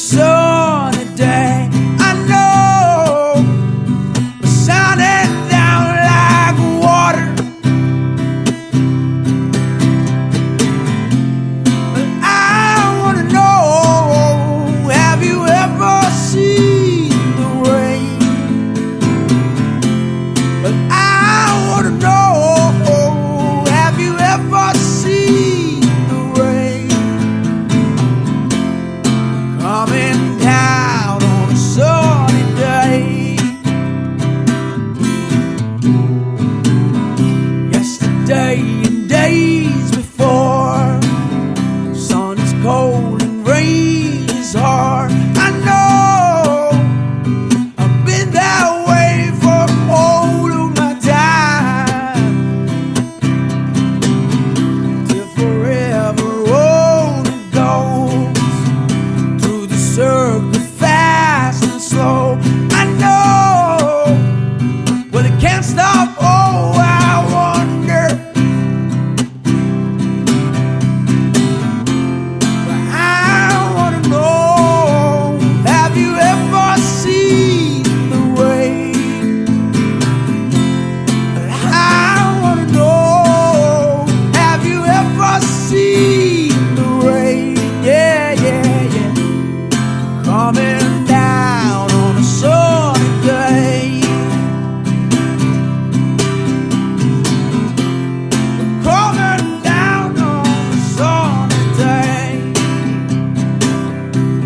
sunny day. I know it's shining down like water. But I wanna know, have you ever seen the rain? But I wanna know, have you ever seen the rain coming down on a sunny day? Yesterday and days before, sun is cold and rain is hard. I know I've been that way for all of my time, till forever only goes through the circle fast and slow. I know, well, it can't stop. Oh, I wonder, but I wanna know, have you ever seen the rain? But I wanna know, have you ever seen the rain? Yeah, yeah, yeah, coming down on a sunny day. Coming down on a sunny day.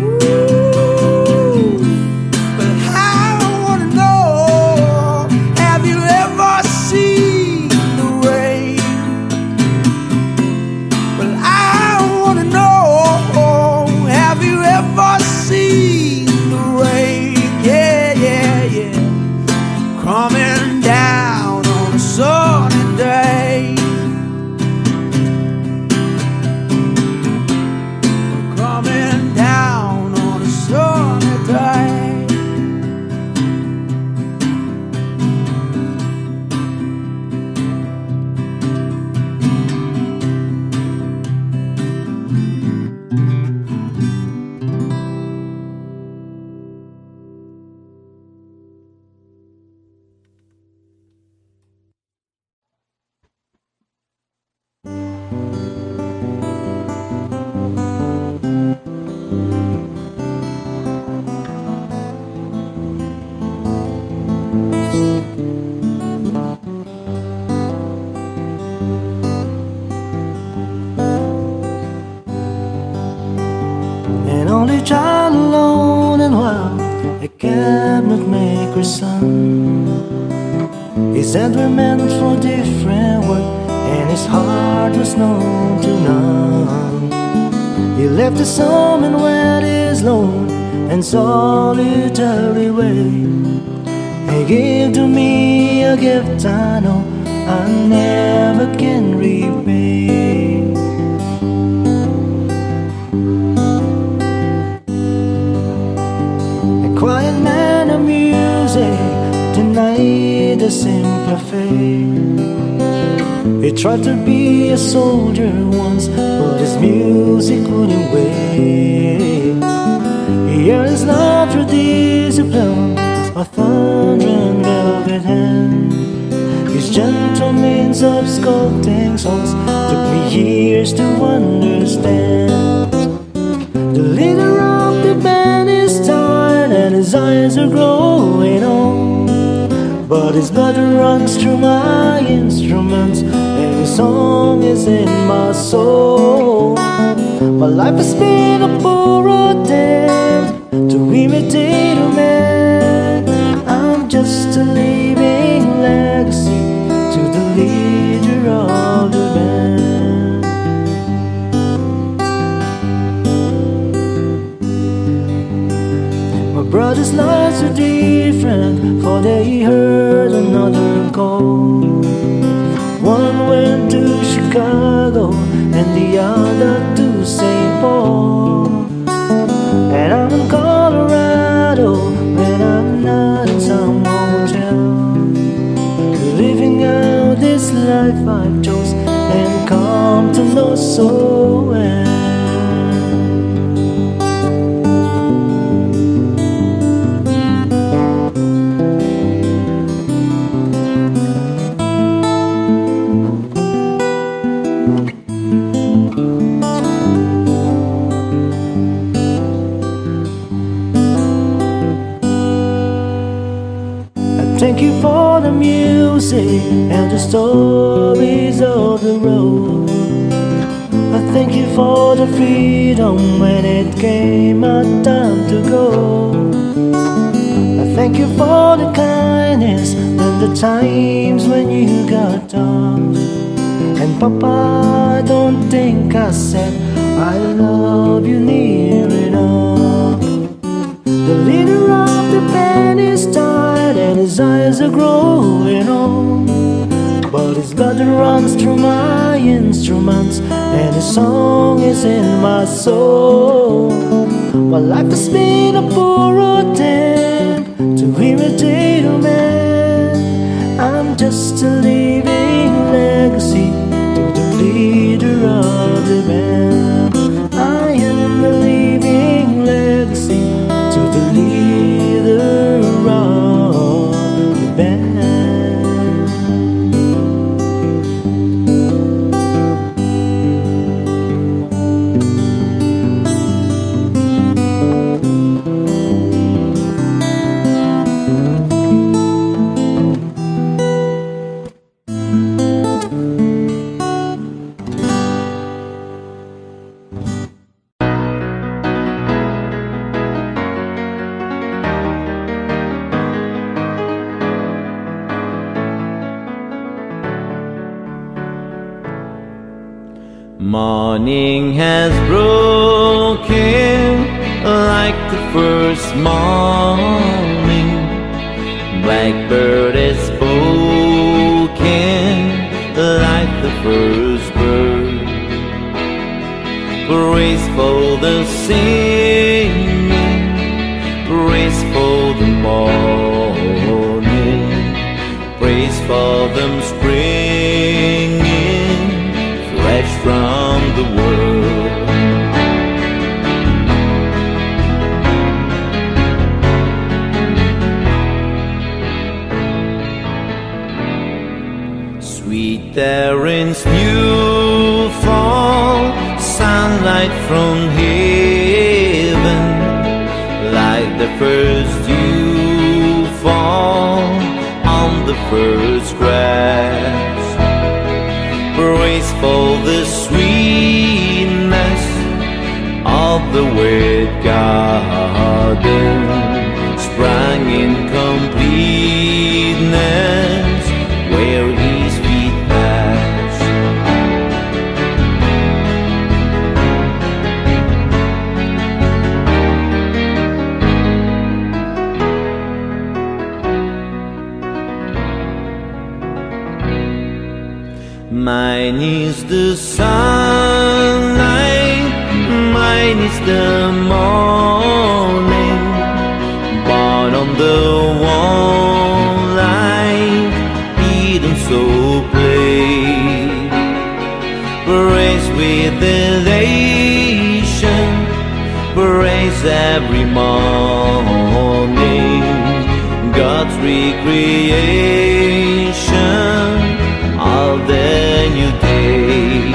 Ooh, but I wanna know, have you ever seen the rain? But I wanna know, have you ever seen the rain? Yeah, yeah, yeah, coming down on a sunny day. Coming down on a sunny day. An only child alone and wild, I cannot make her son. His hands were meant for different work, and his heart was known to none. He left his home and went his lone and solitary way. He gave to me a gift I know I never can repay. Quiet man of music denied the simple faith. He tried to be a soldier once, but his music wouldn't wait. He earned his love through discipline, a thunder and velvet hand. His gentle means of sculpting songs took me years to understand. The leader of the band is tired and his eyes are growing old, but his blood runs through my instruments and his song is in my soul. My life has been a poor attempt to imitate a man. I'm just a living legacy to the leader of the band. Brothers' lives are different, for they heard another call. One went to Chicago and the other to St. Paul. And I'm in Colorado when I'm not in some hotel, living out this life I've chose and come to know so well. thank you for the music and the stories of the road. I thank you for the freedom when it came our time to go. I thank you for the kindness and the times when you got off. And Papa, I don't think I said I love you near enough. The leader of the band is tired and his eyes are growing old, but his blood runs through my instruments and his song is in my soul. Well, life has been a poor attempt to irritate a man. I'm just a living legacy to the leader of the band. I am a living legacy to the leader of the band. Morning has broken like the first morning. Blackbird has spoken like the first bird. Praise for the singing, praise for the morning, praise for them springing fresh from the world. Sweet Erin's new fall, sunlight from heaven, like the first dew fall on the first grass. Praise for the sweetness of the wet garden, sprang in completeness where his feet pass. Mine is the sunlight, mine is the morning, born on the warm light, hidden so plain. Praise with elation, praise every morning, God's recreation of the new day.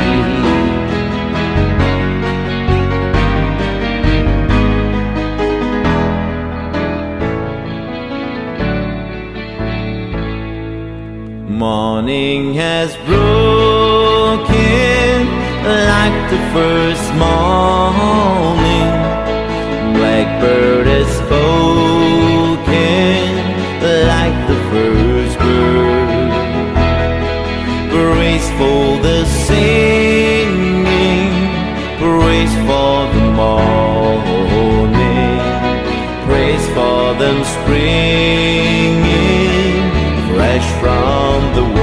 Morning has broken like the first morning. Blackbird has spoken like the first bird. Praise for the singing, praise for the morning, praise for them springing fresh from the world.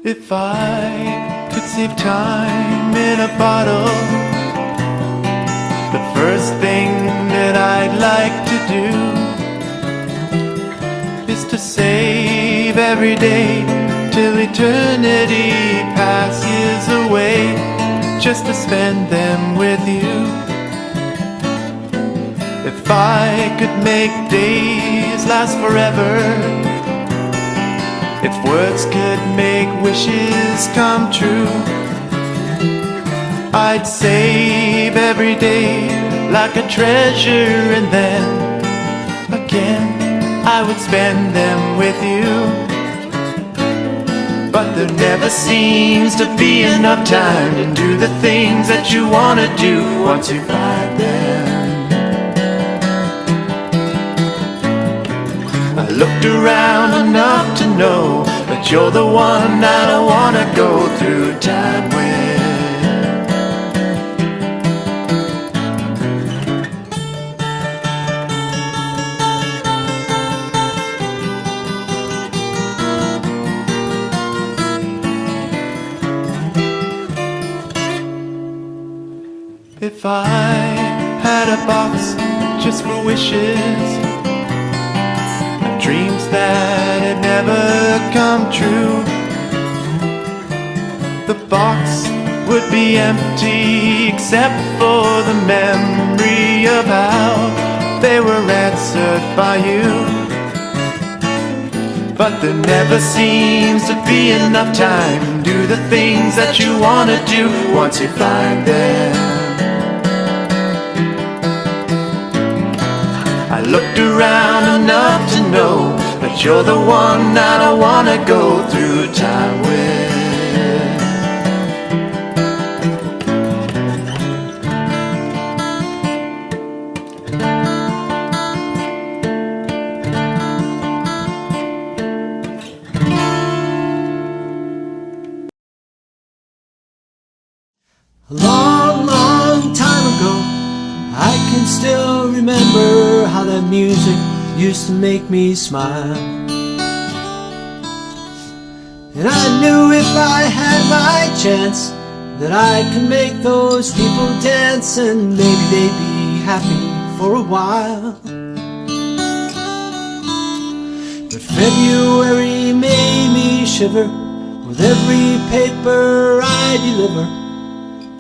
If I could save time in a bottle, the first thing that I'd like to do to save every day till eternity passes away, just to spend them with you. If I could make days last forever, if words could make wishes come true, I'd save every day like a treasure, and then again I would spend them with you. But there never seems to be enough time to do the things that you want to do once you find them. I looked around enough to know that you're the one I don't want to go through time with. If I had a box just for wishes, dreams that had never come true, the box would be empty except for the memory of how they were answered by you. But there never seems to be enough time to do the things that you want to do once you find them. I looked around enough to know that you're the one I don't want to go through time with. A long, long time ago, I can still remember how that music used to make me smile. And I knew if I had my chance that I could make those people dance, and maybe they'd be happy for a while. But February made me shiver with every paper I deliver.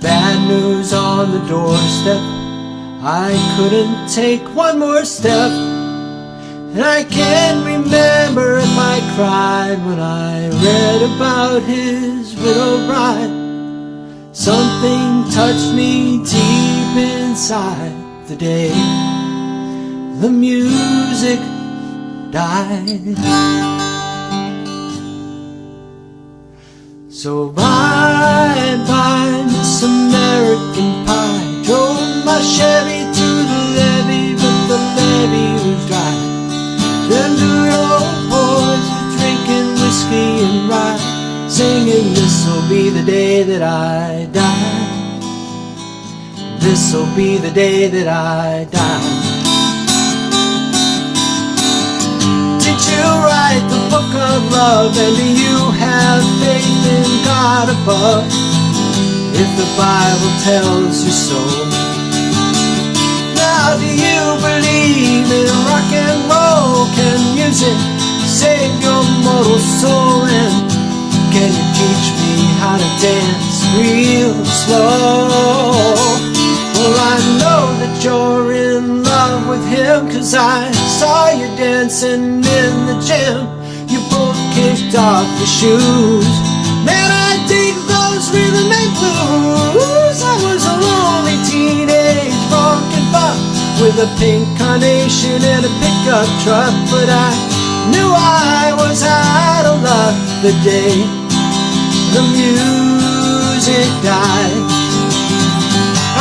Bad news on the doorstep, I couldn't take one more step. And I can't remember if I cried when I read about his widow bride. Something touched me deep inside the day the music died. So bye-bye, Miss American Pie. Drove my Chevy to the levee, but the levee was dry. Them good old boys were drinking whiskey and rye, singing, this'll be the day that I die. This'll be the day that I die. Did you write the book of love, and do you have faith in God above? If the Bible tells you so, now do you believe in rock and roll? Can music save your mortal soul? And can you teach me how to dance real slow? Well, I know that you're in love with him, 'cause I saw you dancing in the gym. You both kicked off your shoes. Man, I dig those rhythm and blues. I was a lonely teenage rockin' buck with a pink carnation and a pickup truck, but I knew I was out of luck the day the music died.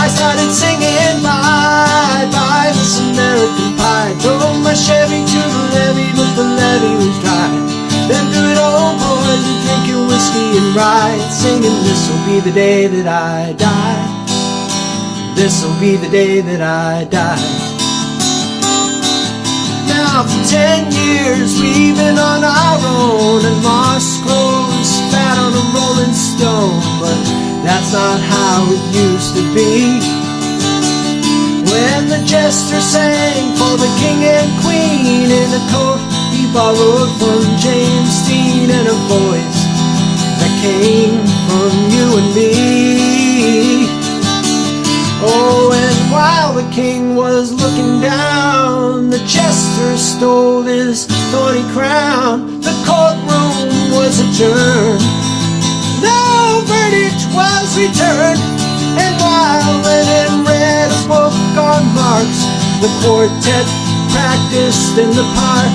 I started singing bye-bye, Miss American Pie. Drove my Chevy to the levee, but the levee was dry. Them good old boys were drinking whiskey and rye, singing, this'll be the day that I die. This'll be the day that I die. Now for 10 years we've been on our own, and moss grows fat on a rolling stone, but that's not how it used to be. When the jester sang for the king and queen in a coat he borrowed from James Dean and a voice that came from you and me. Oh, and while the king was looking down, the jester stole his thorny crown. The courtroom was adjourned, no verdict was returned. And while Lennon read a book on Marx, the quartet practiced in the park,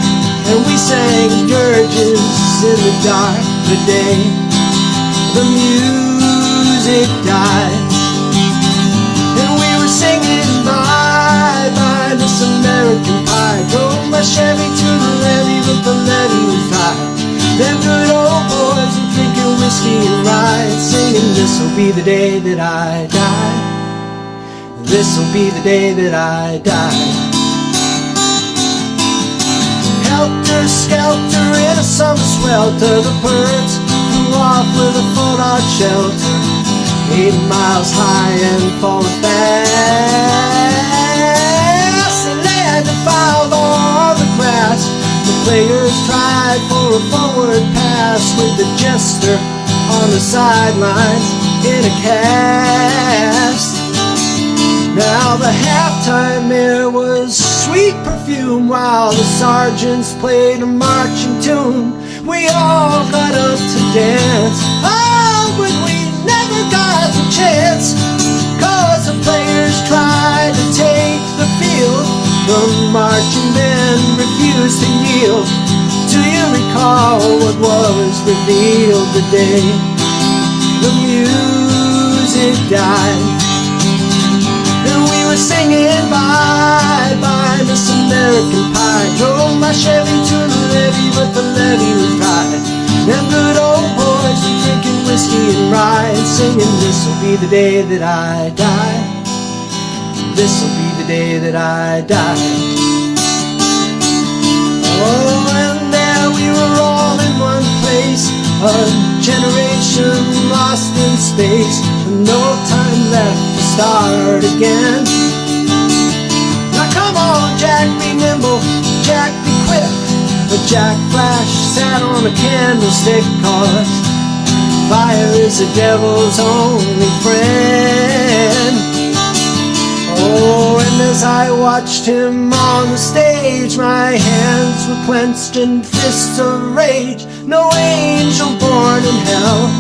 and we sang dirges in the dark. The day the music died, and we were singing bye bye Miss American Pie. Drove my Chevy to the levee, but the levee was dry. Them good old boys were drinking whiskey and rye, singing this'll be the day that I die, this'll be the day that I die. Helter skelter in a summer swelter, the birds flew off with a fallout shelter, 8 miles high and falling fast. They land and fouled all the grass. The players tried for a forward pass, with the jester on the sidelines in a cast. Now the halftime air was sweet perfume, while the sergeants played a marching tune. We all got up to dance, oh, but we never got the chance, 'cause the players tried to take the field. The marching men refused to yield. Do you recall what was revealed the day the music died? And we were singing bye bye Miss American Pie. Drove my Chevy to the levee, but the levee was dry. Them good old boys were drinking whiskey and rye, and singing this'll be the day that I die, this'll be the day that I die. Oh, and there we were all in one place, a generation lost in space, and no time left to start again. Now come on, Jack, be nimble, Jack, be quick. But Jack Flash sat on a candlestick, 'cause fire is the devil's only friend. Oh, and as I watched him on the stage, my hands were clenched in fists of rage. No angel born in hell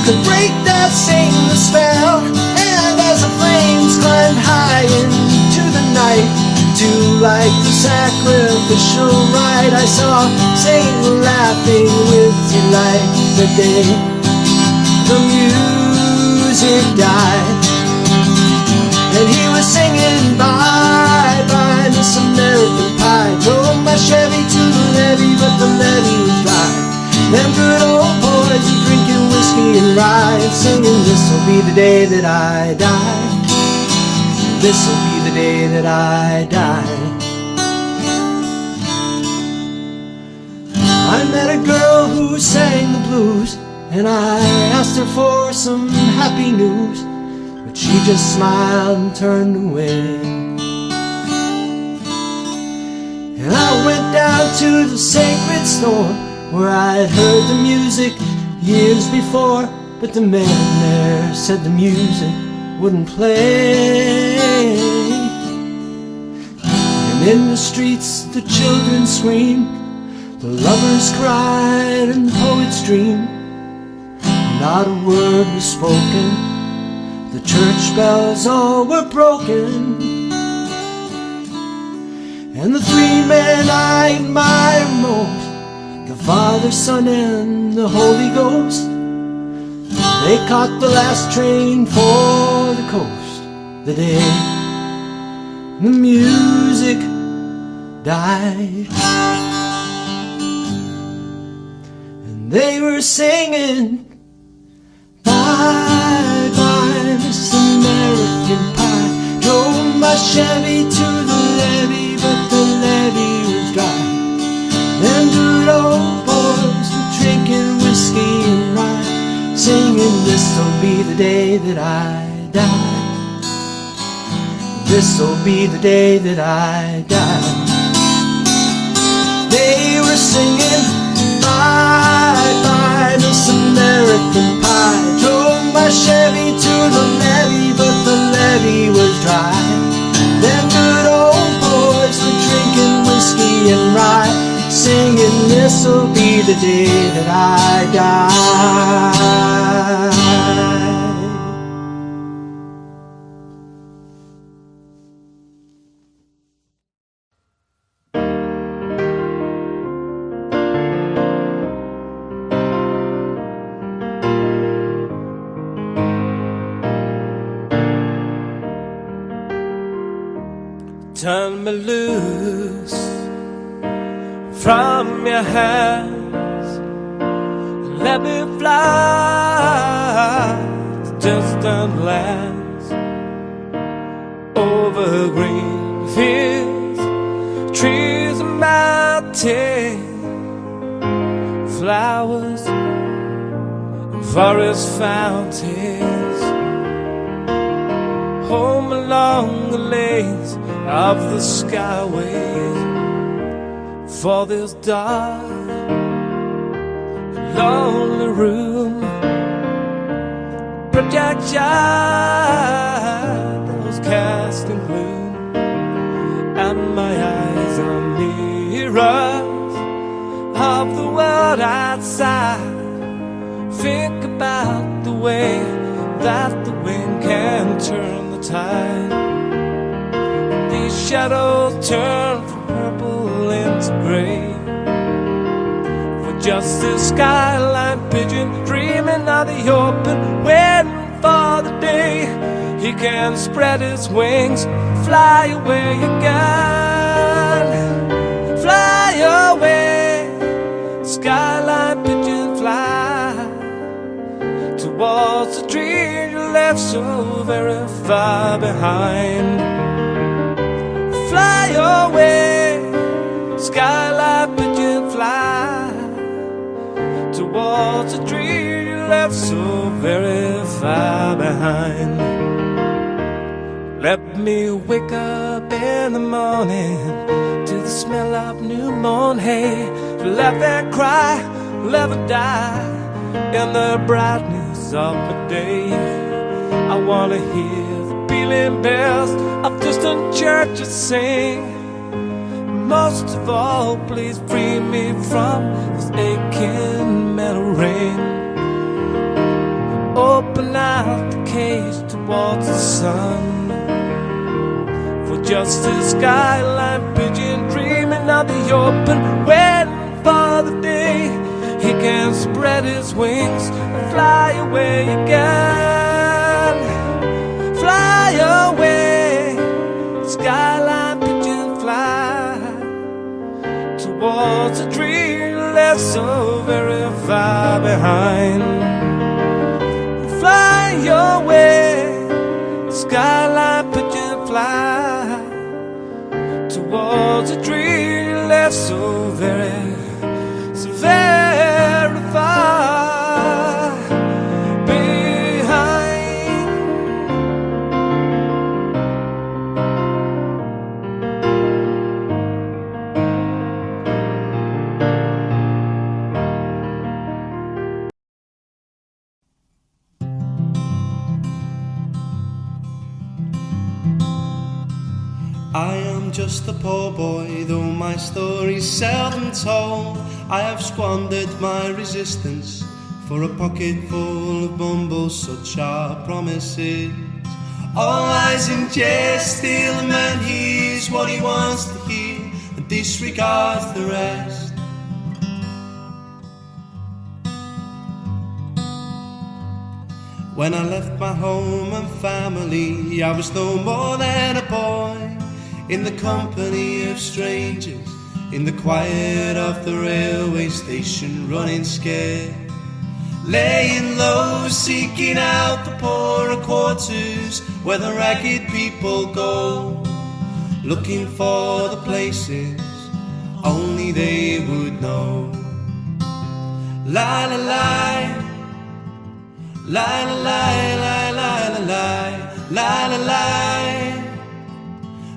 could break that Satan spell. And as the flames climbed high into the night to light the sacrificial rite, I saw Satan laughing with delight the day the music died. And he was singing bye bye Miss American Pie. Drove my Chevy to the levee, but the levee was dry. Them good old boys were drinking whiskey and rye, and singing this'll be the day that I die, this'll be the day that I die. I met a girl who sang the blues, and I asked her for some happy news, but she just smiled and turned away. And I went down to the sacred store, where I'd heard the music years before, but the man there said the music wouldn't play. And in the streets the children screamed, the lovers cried and the poets dreamed. Not a word was spoken, the church bells all were broken. And the 3 men I admire most, the Father, Son, and the Holy Ghost, they caught the last train for the coast the day the music died. And they were singing bye bye Miss American Pie. Drove my Chevy to the levee, but the levee was dry. Them good old boys were drinking whiskey and rye, singing this'll be the day that I die, this'll be the day that I die. They singing bye bye Miss American Pie. Drove my Chevy to the levee, but the levee was dry. Them good old boys were drinking whiskey and rye, singing this'll be the day that I die. Turn me loose from your hands, let me fly to distant lands, over green fields, trees and mountains, flowers and forest fountains, home along the lanes of the skyways. For this dark, lonely room, project shadows casting gloom, and my eyes are mirrors of the world outside. Think about the way that the wind can turn the tide. These shadows turn from purple into gray, for just this skyline pigeon dreaming of the open, waiting for the day he can spread his wings, fly away again, fly away. Skyline pigeon, fly towards the dream you left so very far behind. Fly away, skyline pigeon, fly towards a dream you left so very far behind. Let me wake up in the morning to the smell of new mown hay, to laugh and cry, live and die in the brightness of the day. I wanna hear the pealing bells of distant churches sing. Most of all, please free me from this aching metal ring. Open out the cage towards the sun, for just a skyline pigeon dreaming of the open, waiting for the day he can spread his wings and fly away again. Fly away, skyline pigeon, fly towards a dream left so very far behind. Fly away, skyline pigeon, fly towards a dream left so very far behind. I am just a poor boy, though my story's seldom told. I have squandered my resistance for a pocket full of mumbles, such are promises. All lies in jest, still a man hears what he wants to hear and disregards the rest. When I left my home and family, I was no more than a boy, in the company of strangers, in the quiet of the railway station, running scared, laying low, seeking out the poorer quarters where the ragged people go, looking for the places only they would know. La la la, la la la, la la la la, la la la,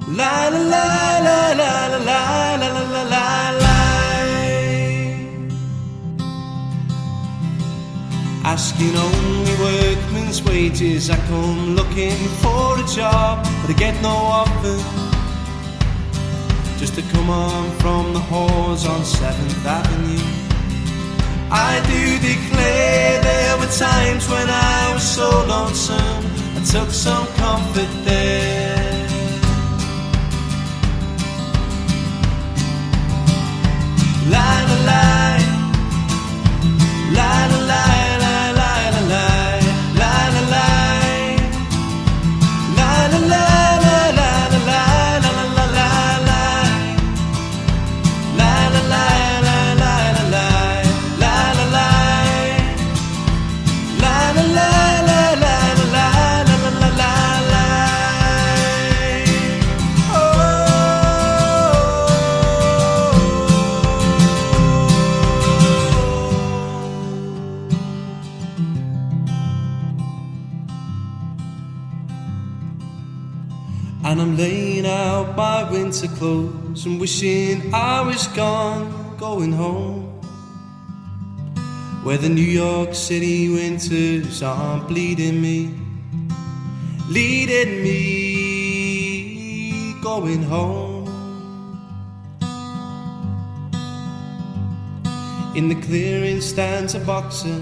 la la la la la la la la la la. asking only workman's wages. I come looking for a job, but I get no offer, just to come on from the halls on 7th Avenue. I do declare there were times when I was so lonesome, I took some comfort there. La la la, la la la, la la la la, la la la, la la la, la la la, la la la, la la la, la la la, la la la, la la la, la la la, la la la. And I'm laying out my winter clothes and wishing I was gone, going home, where the New York City winters aren't bleeding me, leading me, going home. In the clearing stands a boxer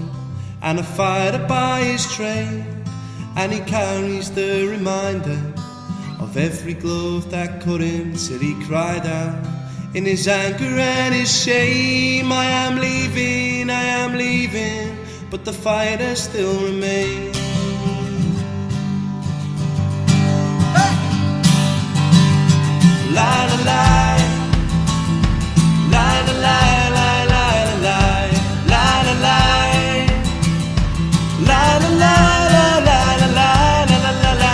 and a fighter by his trade, and he carries the reminder of every glove that cut him till he cried out in his anger and his shame, I am leaving, but the fighter still remains. Hey! La la la, la la la, la la la, la la la, la la la, la la la, la la la.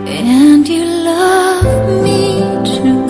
And you love me too.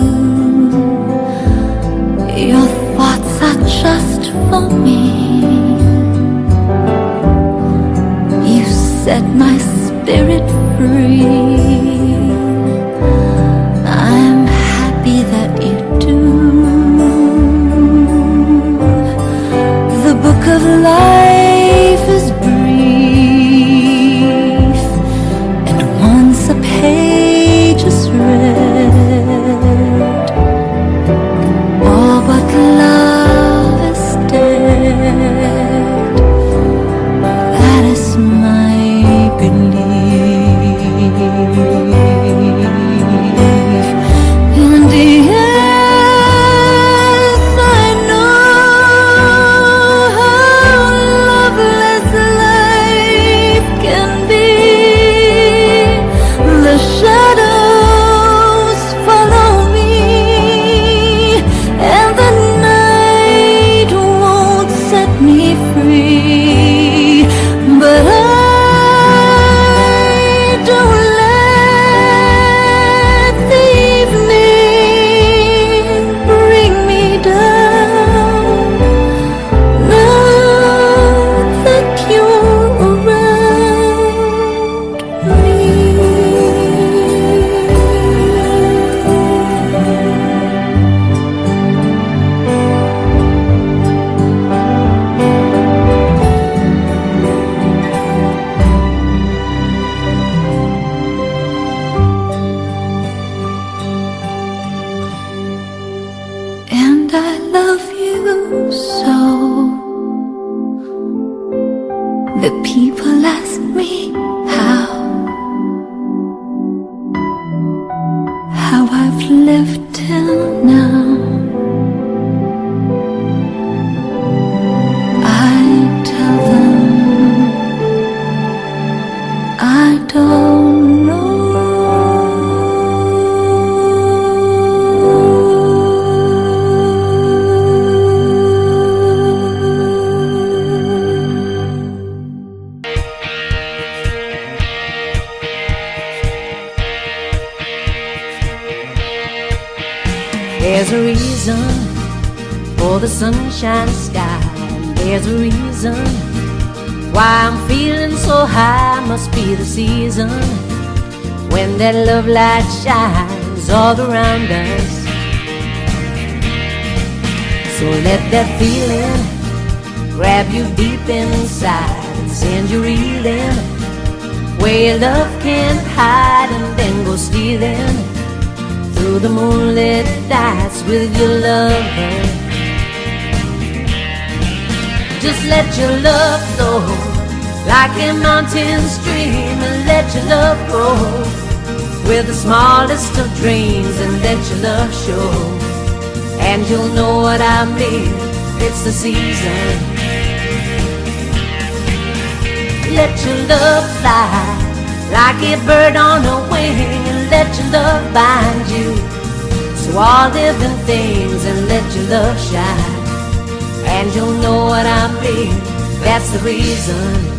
I love you so. The people ask me how I've lived till now. I tell them I don't know. There's a reason for the sunshine sky. There's a reason why I'm feeling so high. Must be the season when that love light shines all around us. So let that feeling grab you deep inside, send you reeling where your love can't hide, and then go stealing through the moonlit nights with your lover. Just let your love flow like a mountain stream, and let your love grow with the smallest of dreams, and let your love show, and you'll know what I mean. It's the season. Let your love fly like a bird on a wing, and let your love bind you to all living things, and let your love shine, and you'll know what I mean. That's the reason.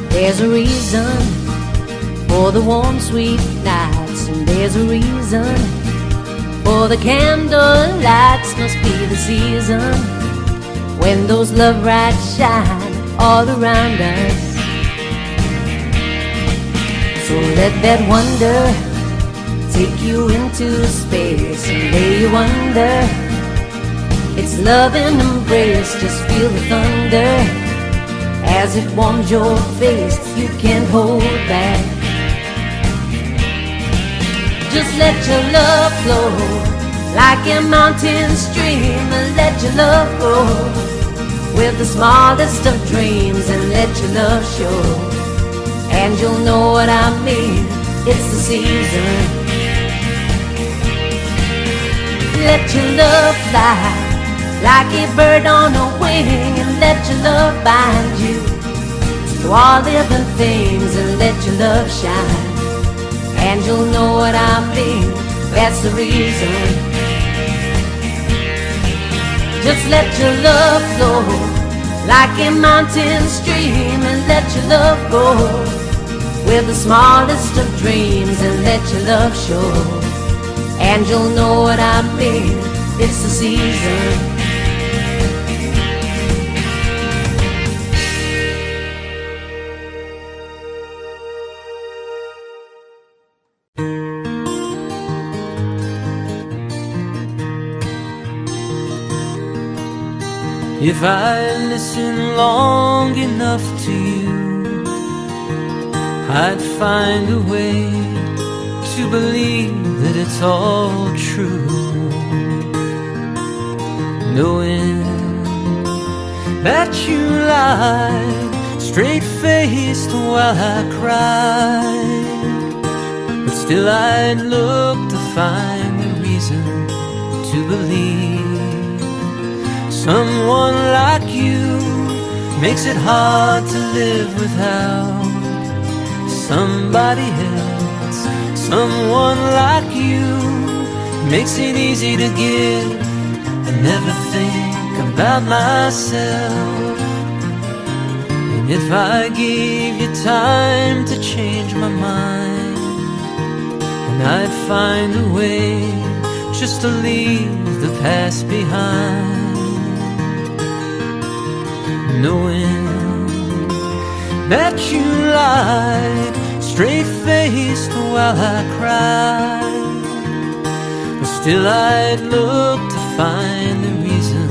There's a reason for the warm sweet nights, and there's a reason for the candle lights. Must be the season when those love lights shine all around us. So let that wonder take you into space, and lay you under its love and embrace. Just feel the thunder as it warms your face. You can't hold back. Just let your love flow like a mountain stream, and let your love grow with the smallest of dreams, and let your love show, and you'll know what I mean. It's the season. Let your love fly like a bird on a wing, and let your love bind you to all living things, and let your love shine, and you'll know what I mean. That's the reason. Just let your love flow like a mountain stream, and let your love go with the smallest of dreams, and let your love show, and you'll know what I mean. It's the season. If I listen long enough to you, I'd find a way to believe that it's all true. Knowing that you lied straight-faced while I cried, but still I'd look to find a reason to believe. Someone like you makes it hard to live without somebody else. Someone like you makes it easy to give and never think about myself. And if I gave you time to change my mind, and I'd find a way just to leave the past behind, knowing that you lied straight-faced while I cried, but still I'd look to find a reason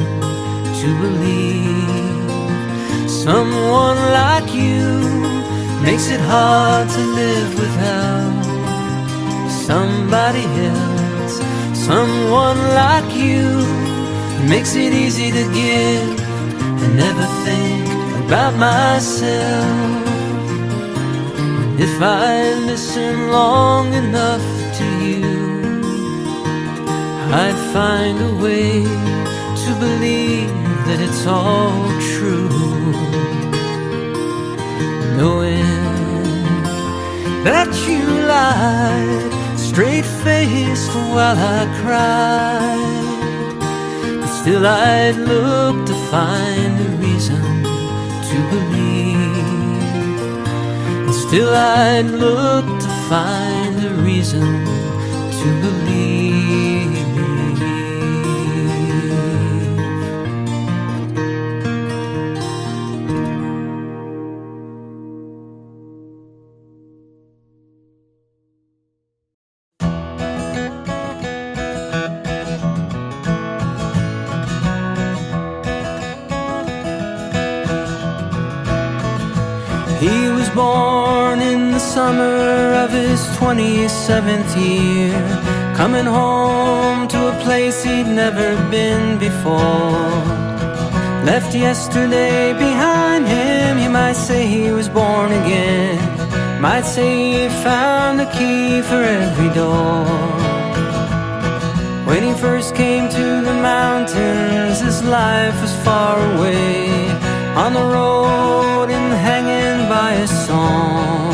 to believe. Someone like you makes it hard to live without somebody else. needs someone like you. Makes it easy to give and never think about myself. If I listen long enough to you, I'd find a way to believe that it's all true. Knowing that you lied straight-faced while I cried, but still I'd look to find a reason to believe. And still I'd look to find a reason to believe. He was born in the summer of his 27th year, coming home to a place he'd never been before. Left yesterday behind him, you might say he was born again. Might say he found the key for every door. When he first came to the mountains, his life was far away, on the road and hanging by a song.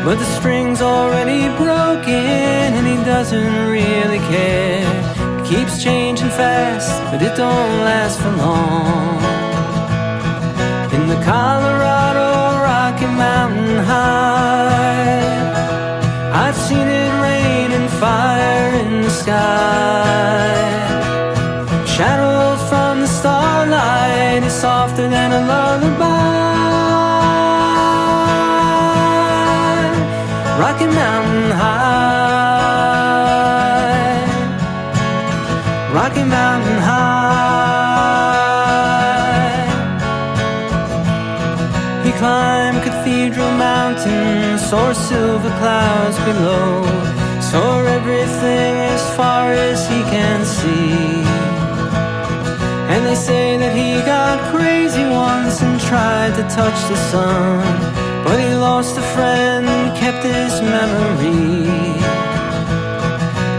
But the string's already broken and he doesn't really care. It keeps changing fast, but it don't last for long. In the Colorado Rocky Mountain High, I've seen it rain and fire in the sky. Shadow from the starlight is softer than a lullaby. Rocky Mountain High, Rocky Mountain High. He climbed Cathedral Mountain, saw silver clouds below, saw everything as far as he can see. And they say that he got crazy once and tried to touch the sun, but he lost a friend, kept his memory.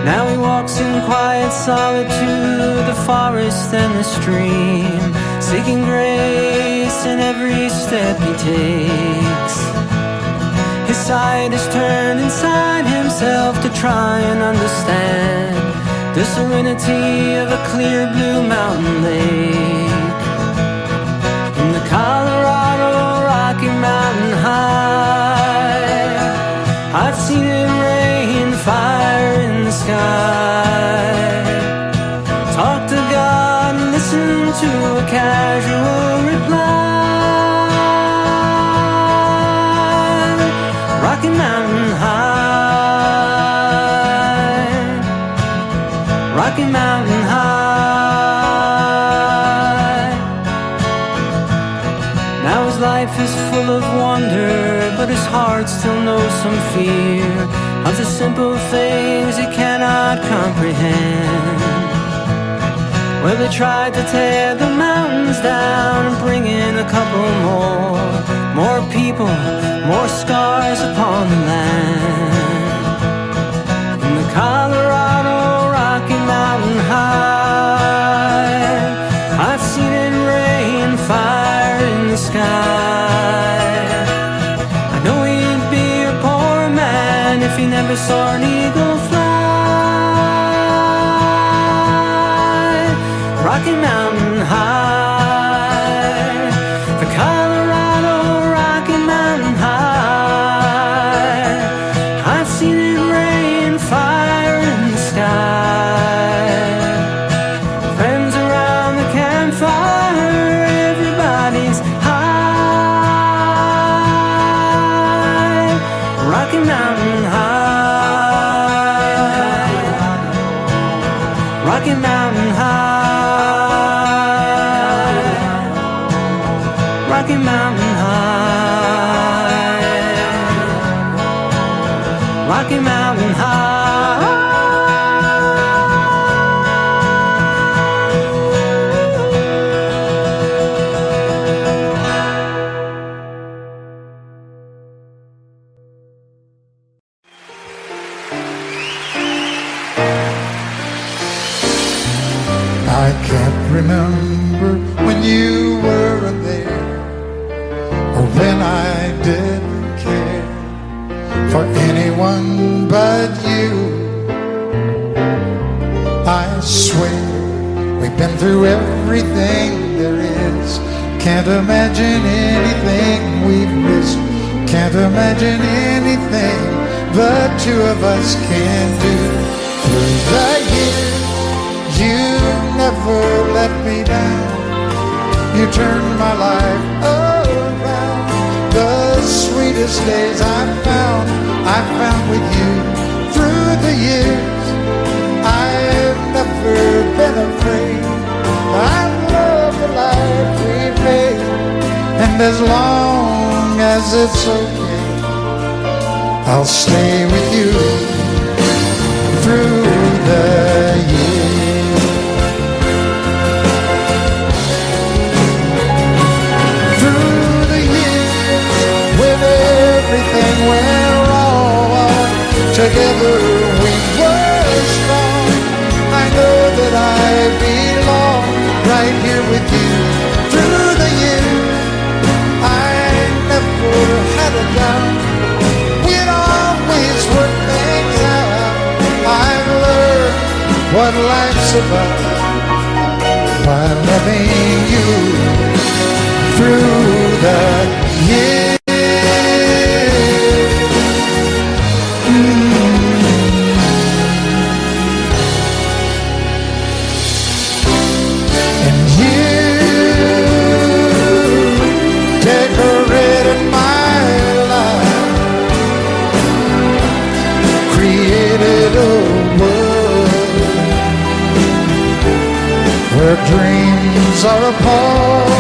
Now he walks in quiet solitude, the forest and the stream, seeking grace in every step he takes. His sight is turned inside himself to try and understand the serenity of a clear blue mountain lake. In the Colorado Rocky Mountain High, I've seen it rain fire in the sky. Talk to God and listen to a casual reply. Rocky Mountain High, Rocky Mountain High. Now his life is full of wonder, but his heart still knows some fear of the simple things he cannot comprehend. Well, they tried to tear the mountains down and bring in a couple more people, more scars upon the land. In the Colorado Rocky Mountain High, I've seen it rain fire in the sky. I know he'd be a poor man if he never saw an eagle fly. Rocky Mountain High, the Colorado Rocky Mountain High, I've seen it rain fire in the sky. Friends around the campfire, everybody's high. Rocky Mountain High, Rocky Mountain High, Rocky Mountain High, Rocky Mountain High. I can't remember when you weren't there, or when I didn't care for anyone but you. I swear we've been through everything there is. Can't imagine anything we've missed. Can't imagine anything the two of us can do. Through the years, you never let me down. You turned my life around. The sweetest days I found with you. Through the years, I've never been afraid. I love the life we've made, and as long as it's okay, I'll stay with you through the years. Through the years, when everything went wrong, together we were strong. I know that I belong right here with you. Through the years, I never had a doubt. We'd always work things out. I've learned what life's about by loving you through the years. And you decorated my life, created a world where dreams are apart.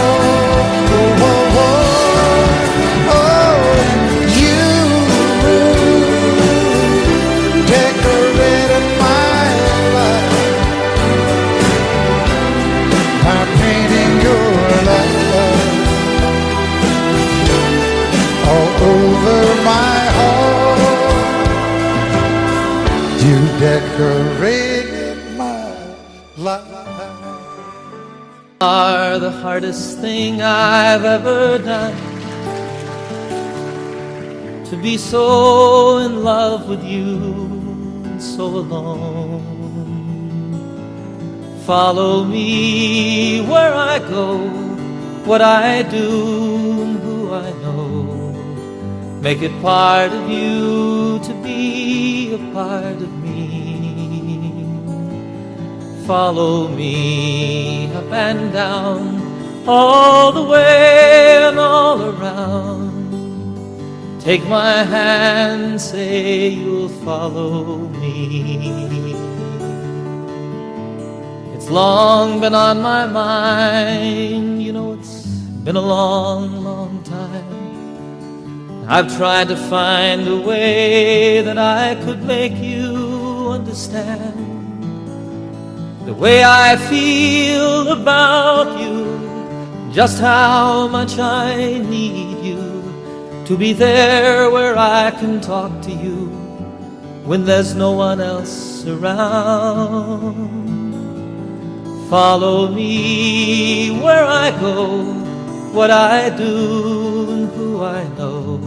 Oh, oh, oh, oh, you decorated my life by painting your love all over my heart. You decorated my life. Are the hardest thing I've ever done, to be so in love with you and so alone. Follow me where I go, what I do and who I know. Make it part of you to be a part of me. Follow me up and down, all the way and all around. Take my hand, say you'll follow me. It's long been on my mind, you know it's been a long, long time. I've tried to find a way that I could make you understand the way I feel about you, just how much I need you to be there where I can talk to you when there's no one else around. Follow me where I go, what I do and who I know.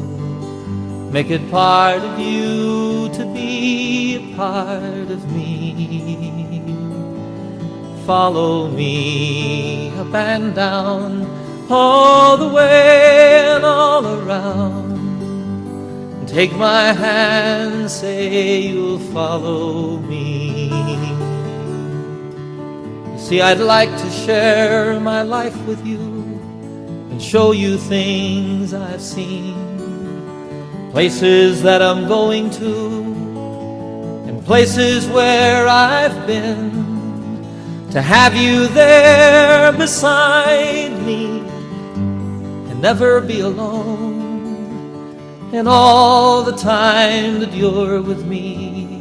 Make it part of you to be a part of me. Follow me up and down, all the way and all around. Take my hand, say you'll follow me. You see, I'd like to share my life with you and show you things I've seen, places that I'm going to and places where I've been. To have you there beside me and never be alone. And all the time that you're with me,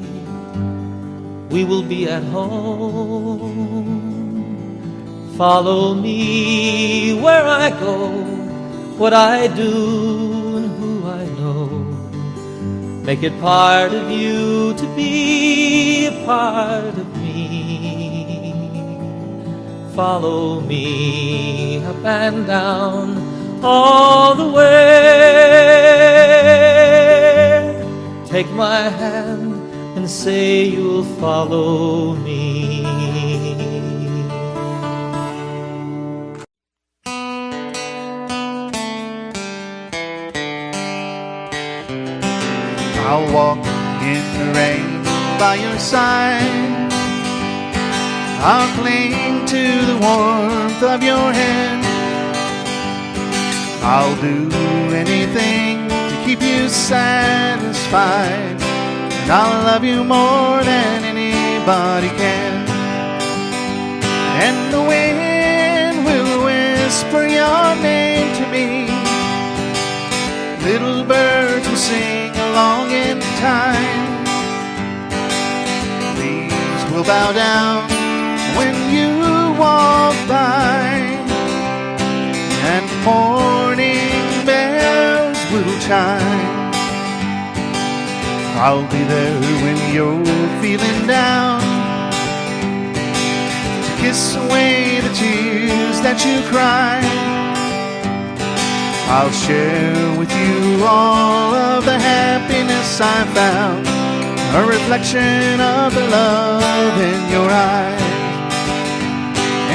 we will be at home. Follow me where I go, what I do and who I know. Make it part of you to be a part of me. follow me up and down all the way. Take my hand and say you'll follow me. I'll walk in the rain by your side. I'll cling to the warmth of your hand. I'll do anything to keep you satisfied, and I'll love you more than anybody can. And the wind will whisper your name to me. Little birds will sing along in time. Leaves will bow down when you walk by, and morning bells will chime. I'll be there when you're feeling down, to kiss away the tears that you cry. I'll share with you all of the happiness I found, a reflection of the love in your eyes.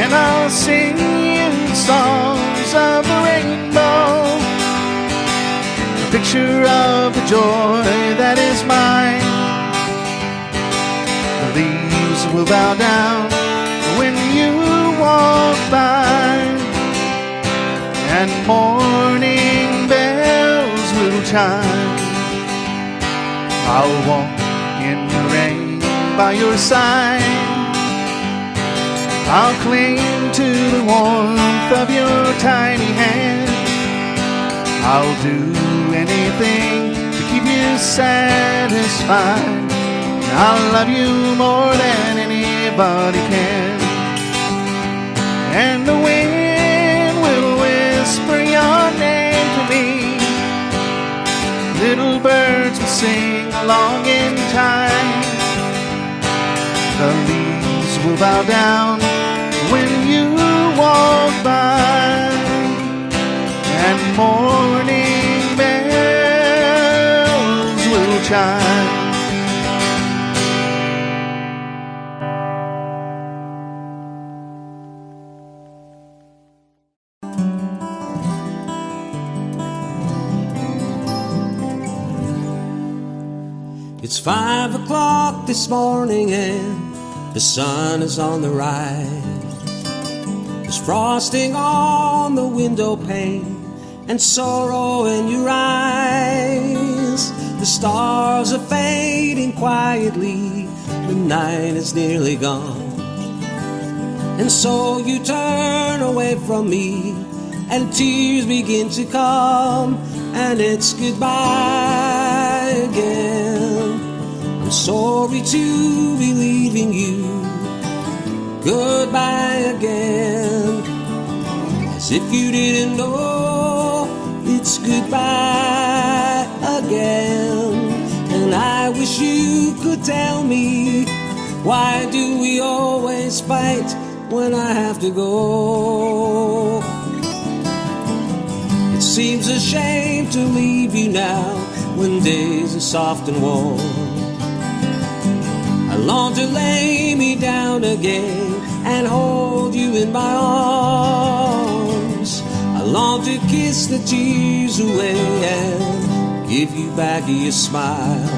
And I'll sing you songs of the rainbow, a picture of the joy that is mine. The leaves will bow down when you walk by, and morning bells will chime. I'll walk in the rain by your side. I'll cling to the warmth of your tiny hand. I'll do anything to keep you satisfied. I'll love you more than anybody can. And the wind will whisper your name to me. Little birds will sing along in time. The leaves will bow down when you walk by, and morning bells will chime. It's 5 o'clock this morning and the sun is on the rise. There's frosting on the window pane and sorrow in your eyes. The stars are fading quietly, the night is nearly gone. And so you turn away from me and tears begin to come, and it's goodbye again. I'm sorry to be leaving you, goodbye again. As if you didn't know, it's goodbye again. And I wish you could tell me, why do we always fight when I have to go? It seems a shame to leave you now when days are soft and warm. I long to lay me down again and hold you in my arms. I long to kiss the tears away and give you back your smile.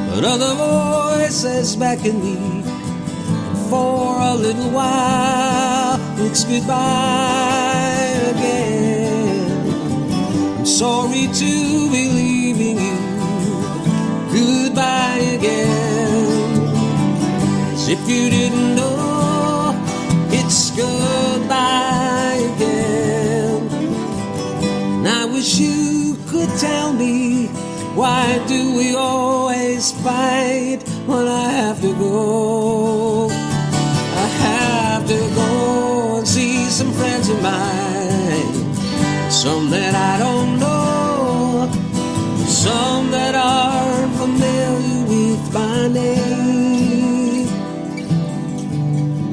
But other voices beckon me, and for a little while it's goodbye again. I'm sorry to be leaving you, goodbye again. As if you didn't know, it's goodbye again. And I wish you could tell me, why do we always fight when I have to go? I have to go and see some friends of mine, some that I don't know, some that aren't familiar with my name.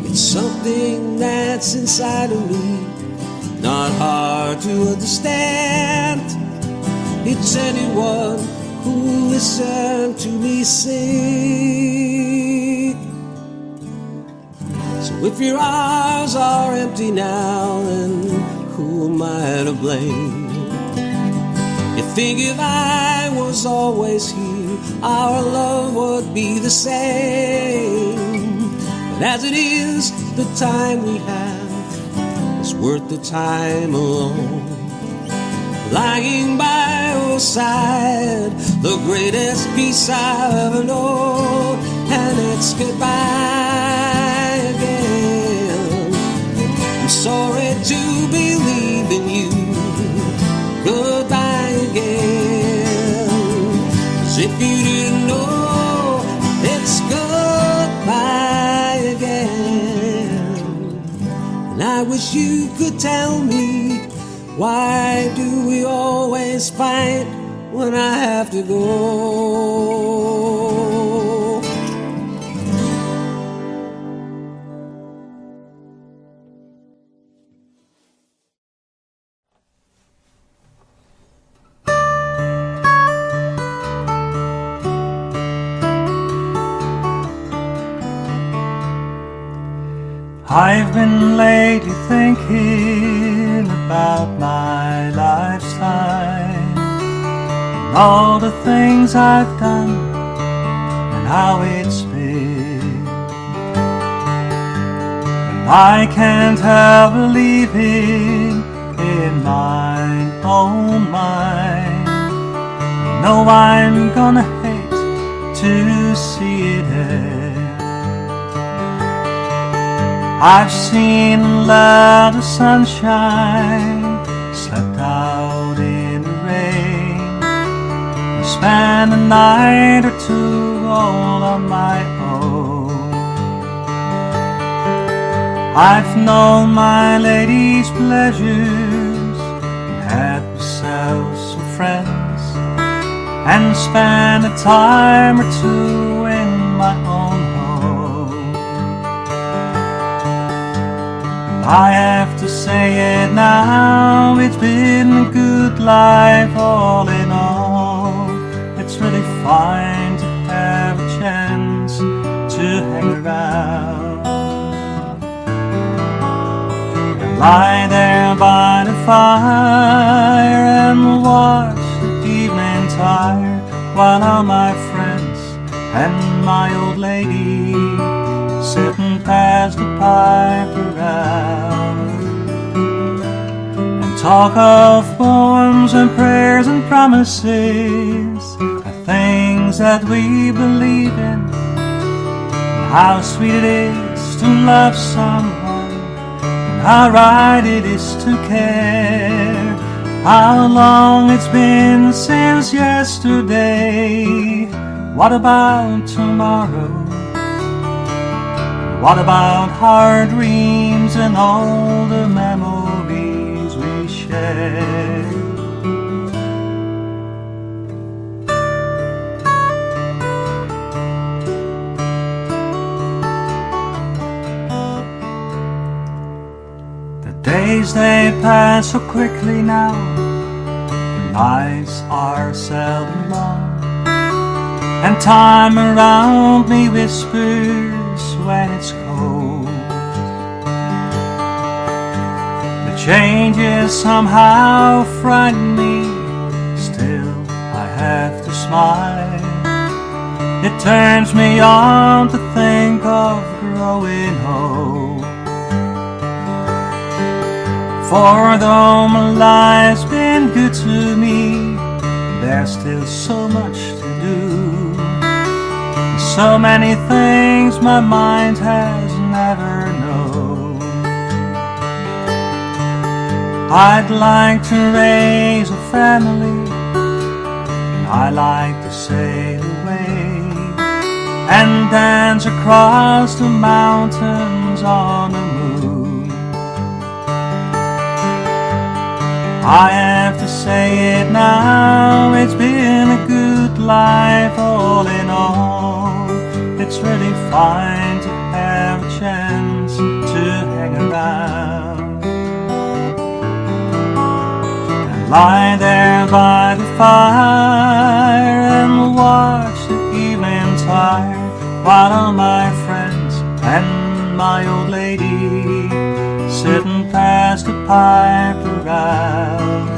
It's something something that's inside of me, not hard to understand. It's anyone who listens to me sing. So if your eyes are empty now, then who am I to blame? You think if I was always here, our love would be the same. But as it is, the time we have is worth the time alone. Lying by your side, the greatest peace I've ever known, and it's goodbye again. I'm sorry to believe in you. Goodbye again. 'Cause if you didn't know, it's goodbye again. And I wish you could tell me, why do we always fight when I have to go? I've been lately thinking about my lifetime and all the things I've done and how it's been. And I can't help believing in my own mind. I know I'm gonna hate to see it end. I've seen a lot of sunshine, slept out in the rain, and spent a night or two all on my own. I've known my lady's pleasures, had myself some friends, and spent a time or two in my own home. I have to say it now, it's been a good life all in all. It's really fine to have a chance to hang around and lie there by the fire and watch the evening tide, while all my friends and my old lady sit and pass the pipe around and talk of poems and prayers and promises, the things that we believe in, and how sweet it is to love someone, and how right it is to care, how long it's been since yesterday. What about tomorrow? What about our dreams and all the memories we share? The days they pass so quickly now, the nights are seldom long, and time around me whispers when it's cold. The changes somehow frighten me, still I have to smile. It turns me on to think of growing old. For though my life's been good to me, there's still so much to do. So many things my mind has never known. I'd like to raise a family, and I like to sail away and dance across the mountains on the moon. I have to say it now, it's been a good life all in all. It's really fine to have a chance to around, and lie there by the fire and watch the evening tide, while all my friends and my old lady sitting past the pipe around,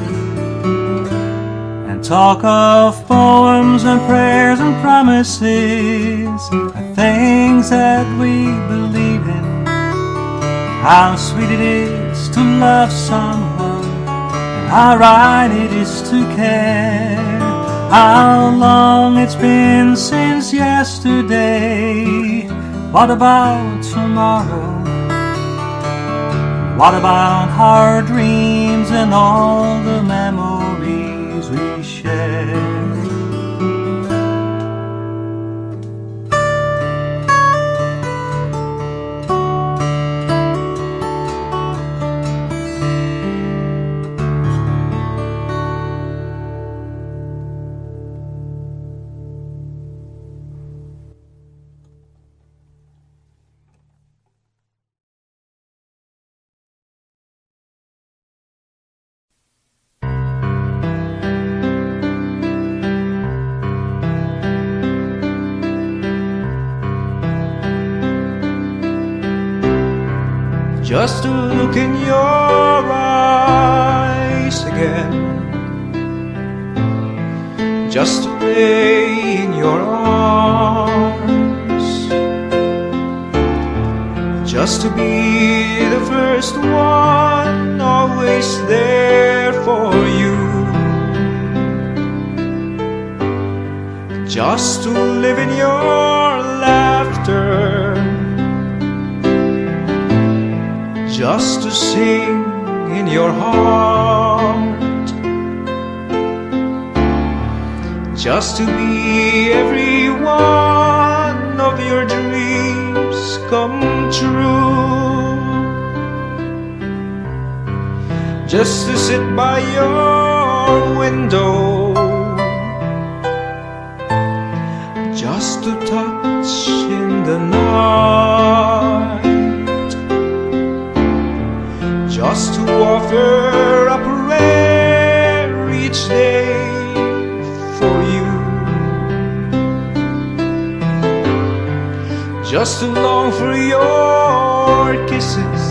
and talk of poems and prayers and promises, and things that we believe in. How sweet it is to love someone, and how right it is to care. How long it's been since yesterday. What about tomorrow? What about our dreams and all the memories we share? Just to look in your eyes again, just to lay in your arms, just to be the first one, always there for you, just to live in your laughter, just to sing in your heart, just to be every one of your dreams come true, just to sit by your window, just to touch in the night, just to offer a prayer each day for you, just to long for your kisses,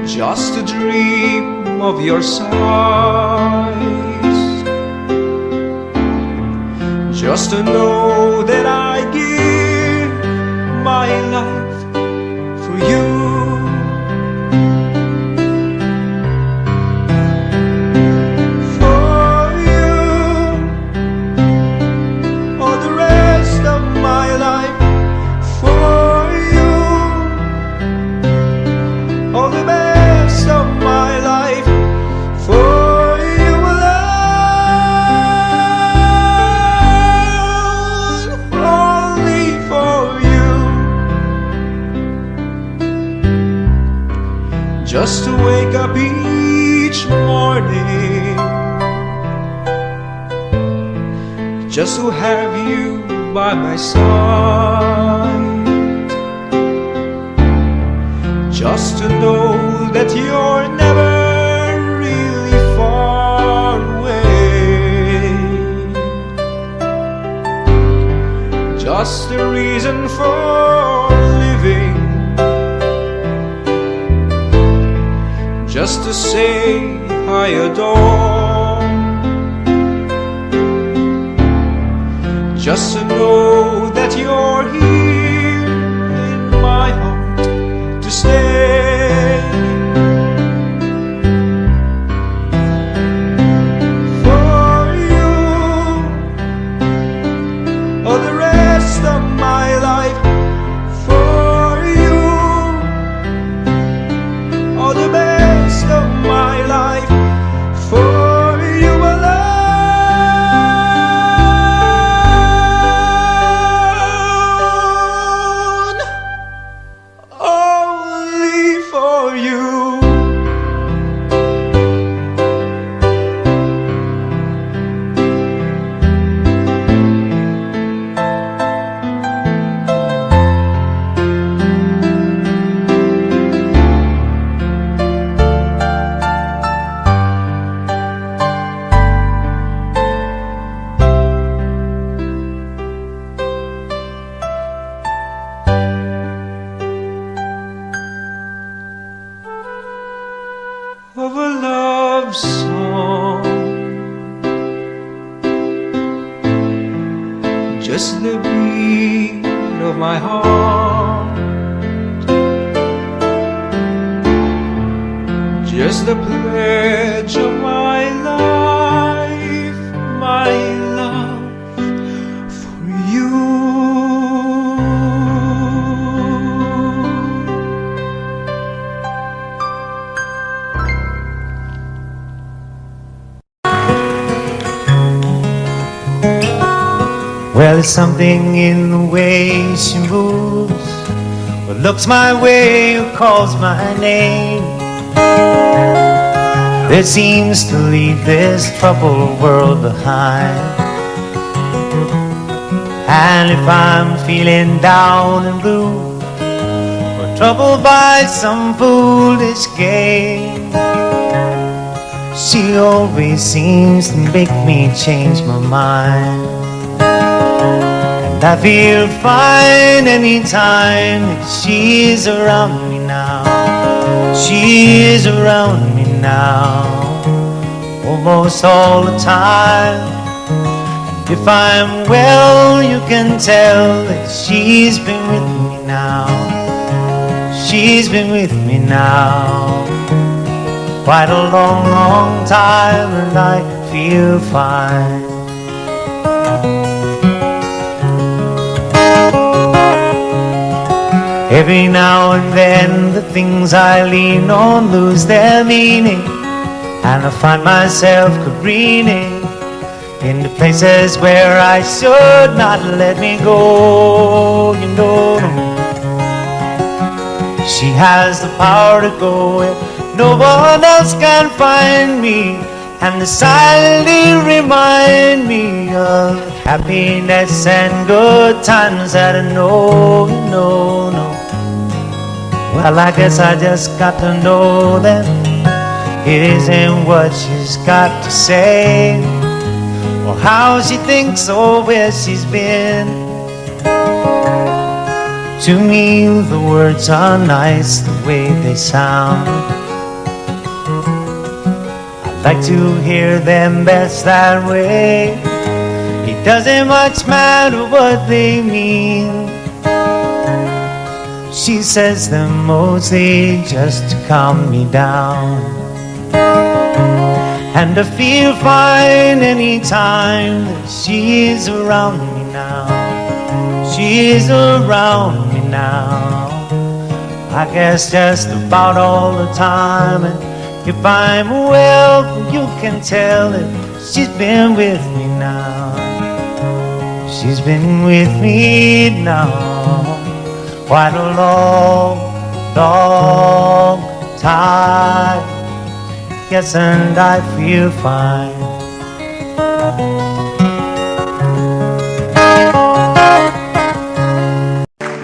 just to dream of your sighs, just to know that I give my life for you. For you, all the rest of my life. For you, all the best of my life. For you alone, only for you. Just to wake up each morning, just to have you by my side, just to know that you're never really far away, just a reason for living, just to say I adore, just to know that you're here in my heart to stay. For you, all the rest of my life. For you, all the best of my life. For you alone, just the beat of my heart, just the pledge of my life, my love for you. Well, there's something in the way she moves, or looks my way or calls my name, that seems to leave this troubled world behind. And if I'm feeling down and blue, or troubled by some foolish game, she always seems to make me change my mind. And I feel fine anytime that she's around me now. She is around me now, almost all the time. And if I'm well, you can tell that she's been with me now. She's been with me now quite a long, long time, and I feel fine. Every now and then the things I lean on lose their meaning, and I find myself careening into places where I should not let me go, you know. She has the power to go where no one else can find me, and to silently remind me of happiness and good times that I know, you know. Well, I guess I just got to know that it isn't what she's got to say, or how she thinks, or where she's been. To me, the words are nice the way they sound. I like to hear them best that way. It doesn't much matter what they mean. She says them mostly just to calm me down, and I feel fine anytime that she's around me now. She's around me now, I guess just about all the time. And if I'm well, you can tell that she's been with me now. She's been with me now quite a long, long time. Yes, and I feel fine.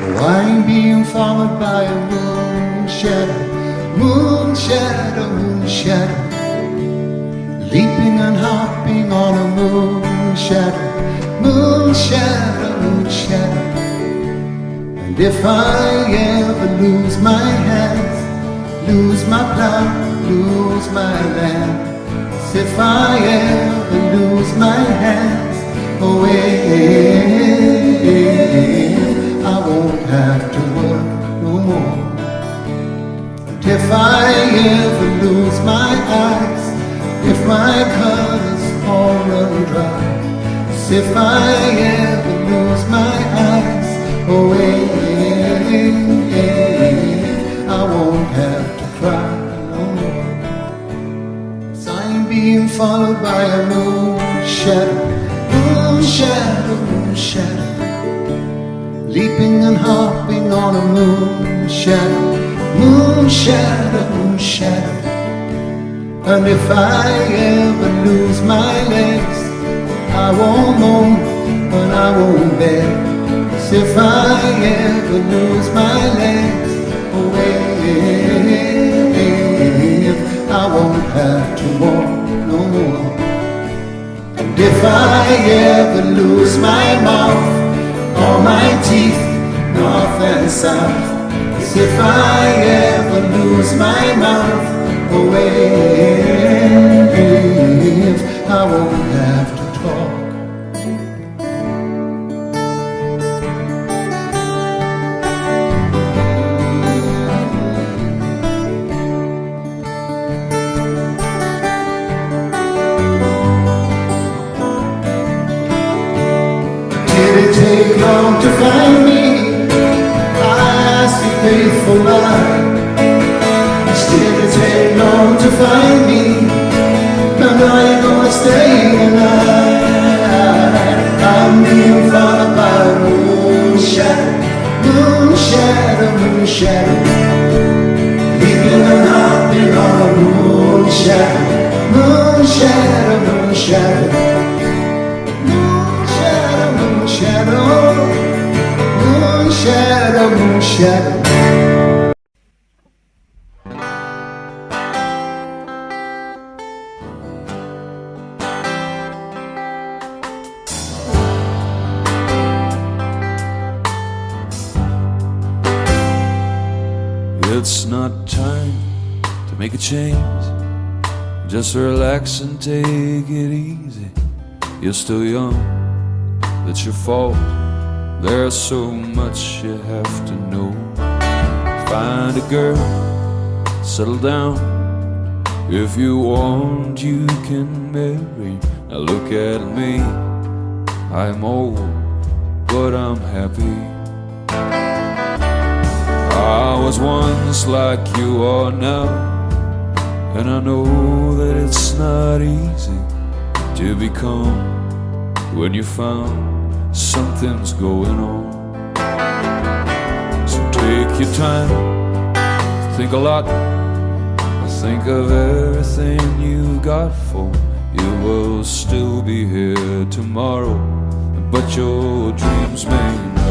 Oh, I'm being followed by a moon shadow, moon shadow, moon shadow, leaping and hopping on a moon shadow, moon shadow, moon shadow. And if I ever lose my hands, lose my plow, lose my land, if I ever lose my hands, I won't have to work no more. And if I ever lose my eyes, if my colors all run dry, if I ever lose my eyes, I won't have to cry no more. 'Cause I'm being followed by a moon shadow, moon shadow, moon shadow, leaping and hopping on a moon shadow, moon shadow, moon shadow. And if I ever lose my legs, I won't moan and I won't beg. If I ever lose my legs, I won't have to walk no more. And if I ever lose my mouth, all my teeth, north and south, if I ever lose my mouth, I won't have to talk. take long to find me. I see faithful line. Still it take long to find me. Now you're gonna stay the night. I'm being followed by moon shadow, moon shadow, moon shadow. Leaving a heartbeat on a moon shadow, moon shadow, moon shadow. Moon shadow, moon shadow, moon shadow, moon shadow. It's not time to make a change. Just relax and take it easy. You're still young, that's your fault. There's so much you have to know. Find a girl, settle down. If you want, you can marry. Now look at me, I'm old, but I'm happy. I was once like you are now, and I know that it's not easy to become when you found something's going on. So take your time, think a lot, think of everything you got, for you will still be here tomorrow, but your dreams may not.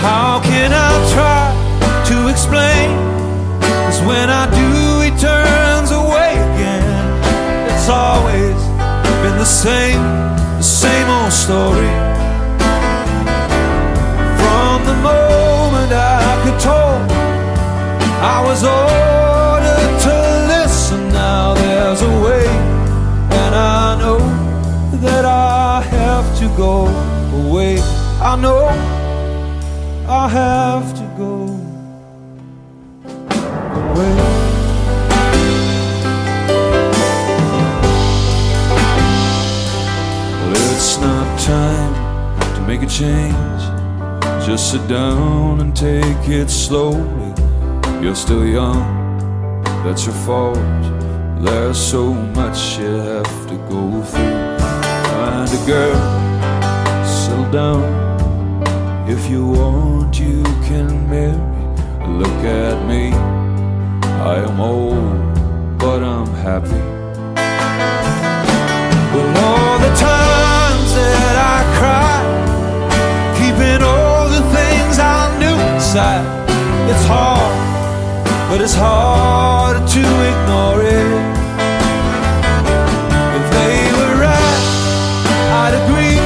How can I try to explain? 'Cause when I do, he turns away again. It's always been the same old story. From the moment I could talk, I was ordered to listen. Now there's a way, and I know that I have to go away. I know I have to go away. Well, it's not time to make a change. Just sit down and take it slowly. You're still young, that's your fault. There's so much you have to go through. Find a girl, settle down. If you want, you can marry. Look at me, I am old, but I'm happy. Well, all the times that I cried, keeping all the things I knew inside, it's hard, but it's harder to ignore it. If they were right, I'd agree,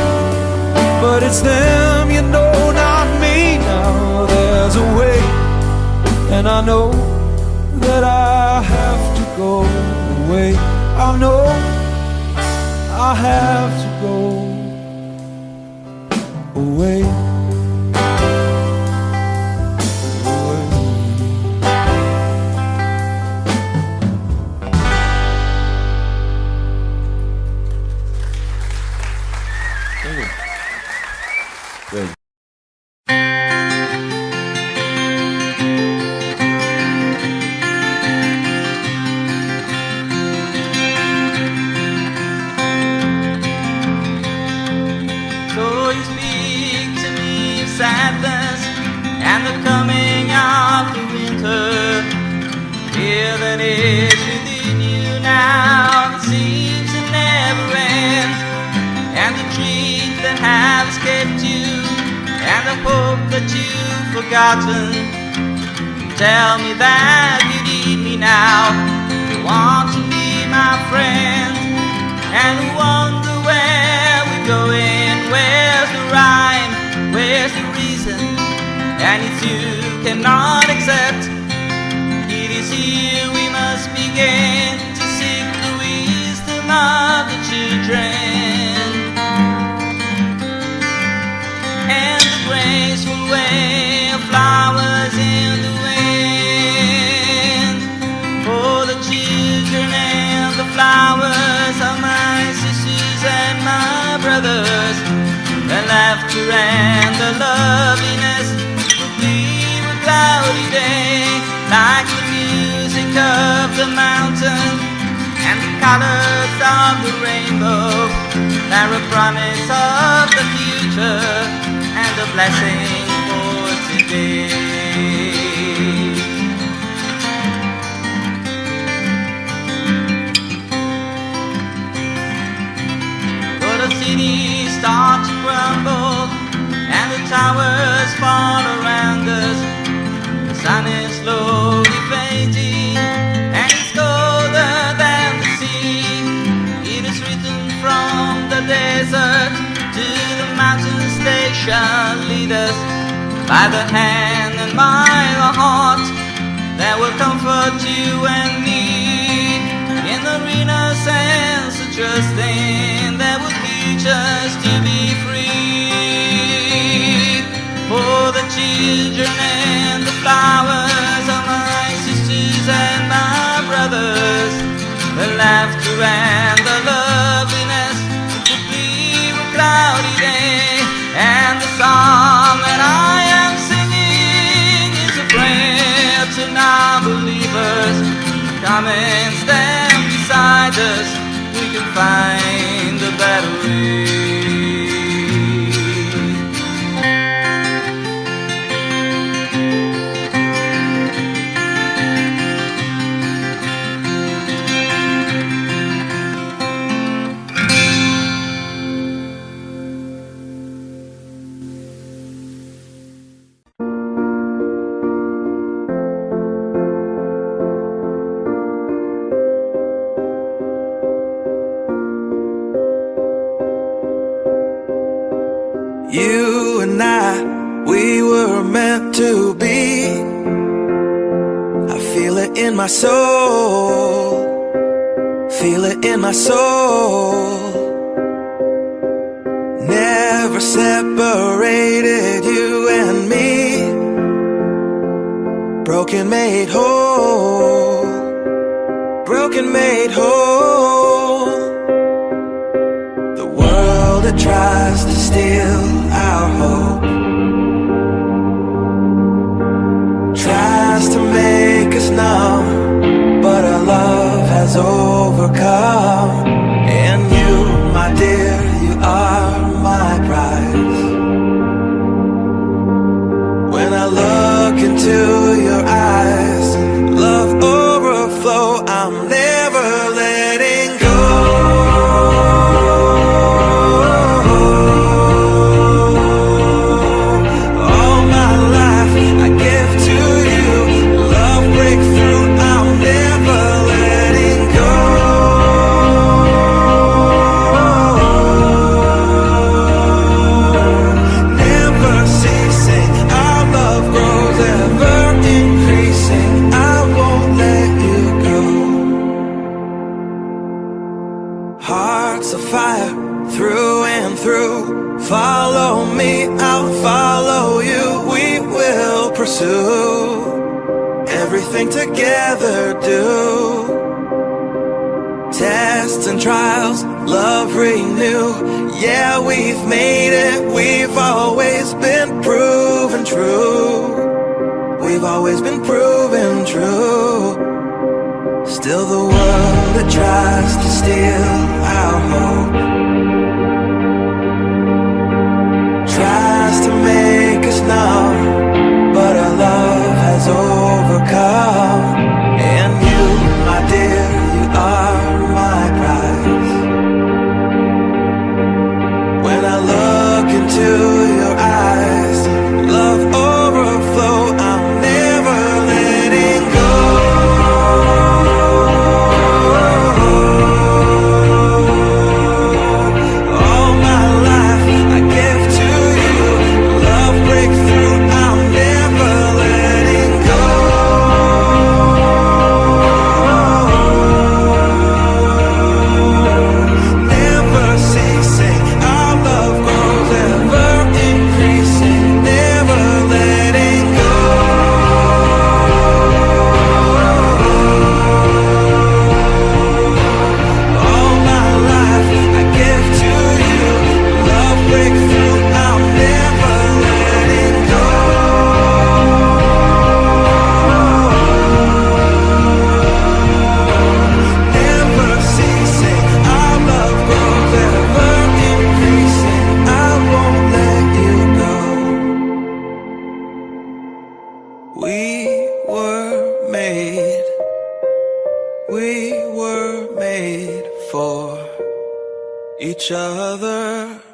but it's them, you know, not me. Now there's a way, and I know that I have to go away. I know I have to go away. Sadness and the coming of the winter. Feel that it's within you now that seems to never end, and the dreams that have escaped you, and the hope that you've forgotten. Tell me that you need me now, you want to be my friend, and wonder where we're going. Where's the rhyme? Where's the reason? And if you cannot accept, it is here we must begin to seek the wisdom of the children. And the graceful way of flowers in the wind, for the children and the flowers of laughter and the loveliness will leave a cloudy day, like the music of the mountain and the colors of the rainbow. They're a promise of the future and a blessing for today. The cities start to crumble and the towers fall around us. The sun is slowly fading and it's colder than the sea. It is written from the desert to the mountain station. Lead us by the hand and by the heart that will comfort you and me in the innocence of trusting that will teach us to be free. For the children and the flowers of my sisters and my brothers, the laughter and the loveliness will leave a cloudy day. And the song that I am singing is a prayer to non-believers. Come and stand beside us, we can find a better way. You and I, we were meant to be. I feel it in my soul, feel it in my soul. Never separated, you and me. Broken made whole, broken made whole. The world that tries to steal our hope tries to make us numb, but our love has overcome. And you, my dear, you are my prize. When I look into your eyes, love overflow, I'm never letting go. Hearts of fire through and through. Follow me, I'll follow you. We will pursue everything together, do. Tests and trials, love renew. Yeah, we've made it, we've always been proven true. We've always been proven true. Still the world that tries to steal our hope tries to make us numb, but our love has overcome. And you, my dear, you are my prize. When I look into your eyes, love overflow, I'm never letting go. for each other.